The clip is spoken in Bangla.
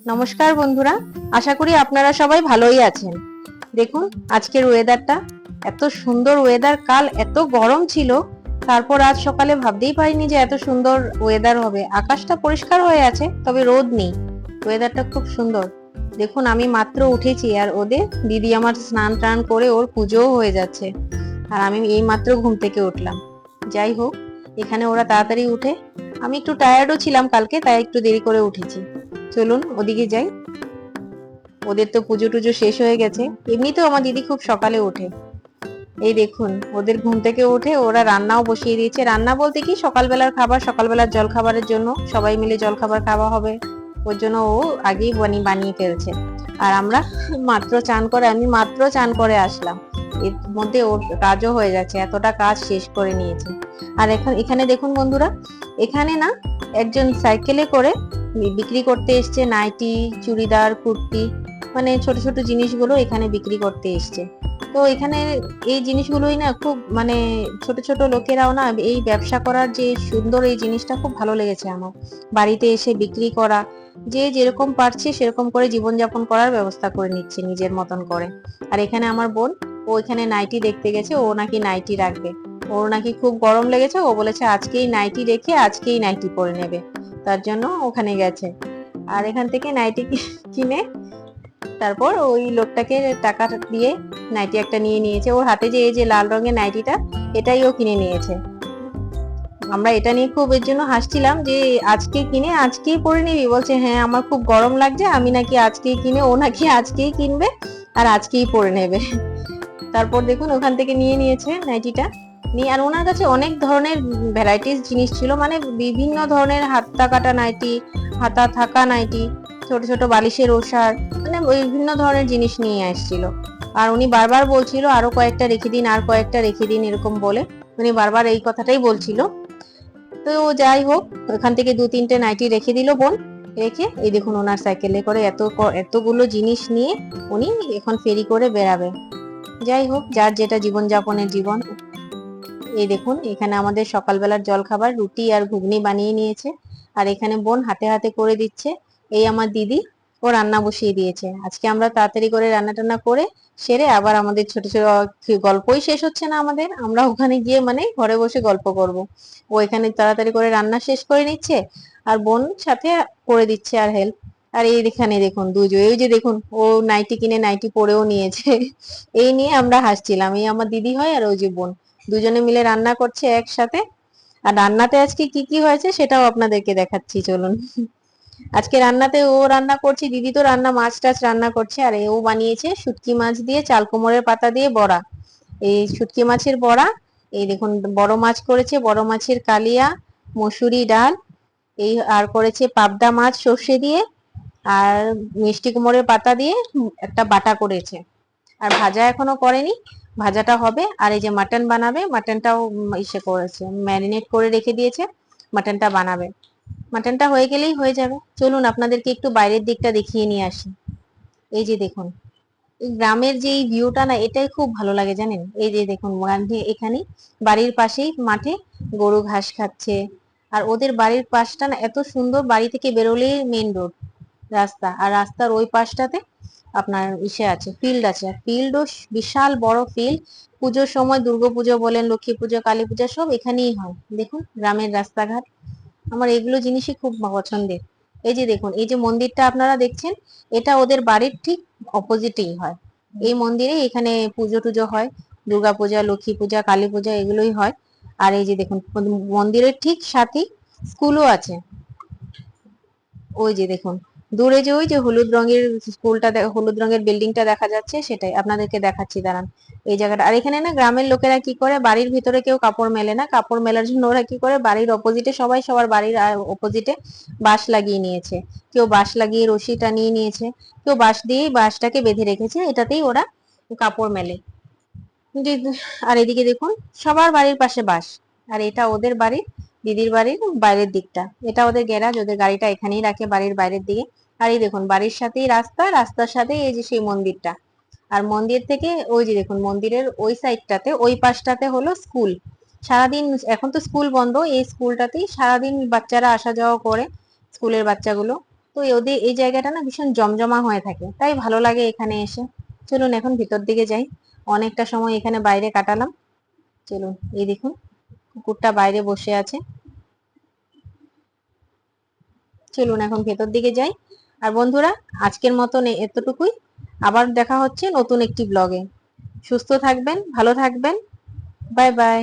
নমস্কার বন্ধুরা, আশা করি আপনারা সবাই ভালোই আছেন। দেখুন আজকের ওয়েদারটা এত সুন্দর ওয়েদার। কাল এত গরম ছিল, তারপর আজ সকালে ভাবতেই পারিনি যে এত সুন্দর ওয়েদার হবে। আকাশটা পরিষ্কার হয়ে আছে, তবে রোদ নেই। ওয়েদারটা খুব সুন্দর। দেখুন আমি মাত্র উঠেছি আর ওদের দিদি আমার স্নান টান করে ওর পুজোও হয়ে যাচ্ছে, আর আমি এই মাত্র ঘুম থেকে উঠলাম। যাই হোক, এখানে ওরা তাড়াতাড়ি উঠে, আমি একটু টায়ার্ডও ছিলাম কালকে, তাই একটু দেরি করে উঠেছি। চলুন ওদিকে যাই। ওদের তো পুজো টুজো শেষ হয়ে গেছে। এমনিতেও আমার দিদি খুব সকালে ওঠে। এই দেখুন ওদের ঘুম থেকে উঠে ওরা রান্নাও বসিয়ে দিয়েছে। রান্না বলতে কি, সকালবেলার খাবার, সকালবেলার জল খাবারের জন্য সবাই মিলে জল খাবার খাওয়া হবে, ওর জন্য ও আগেই বানিয়ে ফেলছে। আর আমরা মাত্র চান করে, আমি মাত্র চান করে আসলাম, এর মধ্যে ওর কাজও হয়ে যাচ্ছে, এতটা কাজ শেষ করে নিয়েছে। আর এখন এখানে দেখুন বন্ধুরা, এখানে না একজন সাইকেলে করে বিক্রি করতে এসছে নাইটি, চুড়িদার, কুর্তি, মানে ছোট ছোট জিনিসগুলো এখানে বিক্রি করতে এসছে। তো এখানে এই জিনিসগুলোই না খুব, মানে ছোট ছোট লোকেরাও না এই ব্যবসা করার যে সুন্দর, এই জিনিসটা খুব ভালো লেগেছে আমার। বাড়িতে এসে বিক্রি করা, যে যেরকম পারছে সেরকম করে জীবনযাপন করার ব্যবস্থা করে নিচ্ছে নিজের মতন করে। আর এখানে আমার বোন, ও এখানে নাইটি দেখতে গেছে, ও নাকি নাইটি রাখবে। ওর নাকি খুব গরম লেগেছে, ও বলেছে আজকেই নাইটি রেখে আজকেই নাইটি পরে নেবে, তার জন্য ওখানে গেছে। আর এখান থেকে নাইটি কিনে তারপর ওই লোকটাকে টাকা দিয়ে নাইটি একটা নিয়ে নিয়েছে। ওর হাতে যে এই যে লাল রঙের নাইটিটা, এটাই ও কিনে নিয়েছে। আমরা এটা নিয়ে খুব এর জন্য হাসছিলাম যে আজকে কিনে আজকেই পরে নিবি, বলছে হ্যাঁ আমার খুব গরম লাগছে, আমি নাকি আজকেই কিনে, ও নাকি আজকেই কিনবে আর আজকেই পরে নেবে। তারপর দেখুন ওখান থেকে নিয়ে নিয়েছে নাইটিটা নিয়ে। আর ওনার কাছে অনেক ধরনের ভ্যারাইটিস জিনিস ছিল, মানে বিভিন্ন ধরনের হাতা কাটা নাইটি, হাতা থাকা নাইটি, ছোট ছোট বালিশের ওষার, মানে বিভিন্ন ধরনের জিনিস নিয়ে আসছিল। আর উনি বারবার বলছিল আরো কয়েকটা রেখে দিন, আর কয়েকটা রেখে দিন, এরকম বলে উনি বারবার এই কথাটাই বলছিল। তো যাই হোক, ওখান থেকে দু তিনটে নাইটি রেখে দিল বোন। রেখে এই দেখুন ওনার সাইকেলে করে এতগুলো জিনিস নিয়ে উনি এখন ফেরি করে বেড়াবে। যাই হোক, যার যেটা জীবনযাপনের জীবন। এই দেখুন এখানে আমাদের সকালবেলার জল খাবার রুটি আর ঘুগনি বানিয়ে নিয়েছে, আর এখানে বোন হাতে হাতে করে দিচ্ছে। এই আমার দিদি, ও রান্না বসিয়ে দিয়েছে। আজকে আমরা তাড়াতাড়ি করে রান্না টান্না করে সেরে আবার আমাদের ছোট ছোট গল্পই শেষ হচ্ছে না আমাদের, আমরা ওখানে গিয়ে মানে ঘরে বসে গল্প করব। ও এখানে তাড়াতাড়ি করে রান্না শেষ করে নিচ্ছে, আর বোন সাথে করে দিচ্ছে আর হেল্প। আর এই এখানে দেখুন দুজন, এই যে দেখুন ও নাইটি কিনে নাইটি পরেও নিয়েছে। এই নিয়ে আমরা হাসছিলাম, এই আমার দিদি হয় আর ওই যে বোন, দুজনে মিলে রান্না করছে একসাথে। আর রান্নাতে আজকে কি কি হয়েছে সেটাও আপনাদেরকে দেখাচ্ছি, চলুন। আজকে রান্নাতে ও রান্না করছে, দিদি তো রান্না মাছ টাছ রান্না করছে, আর ও বানিয়েছে শুটকি মাছ দিয়ে চাল কুমড়োর পাতা দিয়ে বড়া। এই শুটকি মাছের বড়া, এই দেখুন বড় মাছ করেছে, বড় মাছের কালিয়া, মসুরি ডাল, এই আর করেছে পাবদা মাছ সর্ষে দিয়ে, আর মিষ্টি কুমড়োর পাতা দিয়ে একটা বাটা করেছে। আর ভাজা এখনো করেনি, ভাজাটা হবে। আর এই যে মাটন বানাবে, মাটনটাও ইসে করেছে, ম্যারিনেট করে রেখে দিয়েছে, মাটনটা বানাবে। মাটনটা হয়ে গেলেই হয়ে যাবে। চলুন আপনাদেরকে একটু বাইরের দিকটা দেখিয়ে নিয়ে আসি। এই যে দেখুন, এই গ্রামের যে এই ভিউটা না, এটাই খুব ভালো লাগে জানেন। এই যে দেখুন এখানে বাড়ির পাশেই মাঠে গরু ঘাস খাচ্ছে। আর ওদের বাড়ির পাশটা না এত সুন্দর, বাড়ি থেকে বেরোলেই মেন রোড, রাস্তা, আর রাস্তার ওই পাশটাতে আপনার ইসে আছে, ফিল্ড আছে, ফিল্ডও বিশাল বড় ফিল্ড। পুজোর সময় দুর্গাপুজো বলেন, লক্ষ্মী পুজো, কালী পুজো সব এখানেই হয়। দেখুন গ্রামের রাস্তাঘাট, আমার এগুলো জিনিসই খুব পছন্দের। এই যে দেখুন এই যে মন্দিরটা আপনারা দেখছেন, এটা ওদের বাড়ির ঠিক অপোজিটেই হয়। এই মন্দিরে এখানে পুজো টুজো হয়, দুর্গা পূজা, লক্ষ্মী পূজা, কালী পূজা এগুলোই হয়। আর এই যে দেখুন মন্দিরের ঠিক সাথেই স্কুলও আছে। ওই যে দেখুন দূরে যে ওই যে হলুদ রঙের স্কুলটা, হলুদ রঙের বিল্ডিংটা দেখা যাচ্ছে, সেটাই আপনাদেরকে দেখাচ্ছি দাঁড়ান। এই জায়গাটা, আর এখানে না গ্রামের লোকেরা কি করে, বাড়ির ভিতরে কেউ কাপড় মেলে না, কাপড় মেলার জন্য ওরা কি করে, বাড়ির অপোজিটে, সবাই সবার বাড়ির অপোজিটে বাঁশ লাগিয়ে নিয়েছে। কেউ বাঁশ লাগিয়ে রশি টানিয়ে নিয়েছে, কেউ বাঁশ দিয়ে বাঁশটাকে বেঁধে রেখেছে, এটাতেই ওরা কাপড় মেলে। আর এদিকে দেখুন সবার বাড়ির পাশে বাঁশ। আর এটা ওদের বাড়ির, দিদির বাড়ির বাইরের দিকটা, এটা ওদের গ্যারাজ, ওদের গাড়িটা এখানেই রাখে বাড়ির বাইরের দিকে। আর এই দেখুন বাড়ির সাথেই রাস্তা, রাস্তার সাথেই এই যে সেই মন্দিরটা। আর মন্দির থেকে ওই যে দেখুন মন্দিরের ওই সাইডটাতে, ওই পাশটাতে হলো স্কুল। সারাদিন, এখন তো স্কুল বন্ধ, এই স্কুলটাতেই সারাদিন বাচ্চারা আসা যাওয়া করে, স্কুলের বাচ্চাগুলো। তো ওদের এই জায়গাটা না ভীষণ জমজমা হয়ে থাকে, তাই ভালো লাগে এখানে এসে। চলুন এখন ভিতর দিকে যাই, অনেকটা সময় এখানে বাইরে কাটালাম। চলুন, এই দেখুন কুকুরটা বাইরে বসে আছে। চলুন এখন ভেতর দিকে যাই। আর বন্ধুরা, আজকের মতন এতটুকুই। আবার দেখা হচ্ছে নতুন একটি ব্লগে। সুস্থ থাকবেন, ভালো থাকবেন। Bye bye.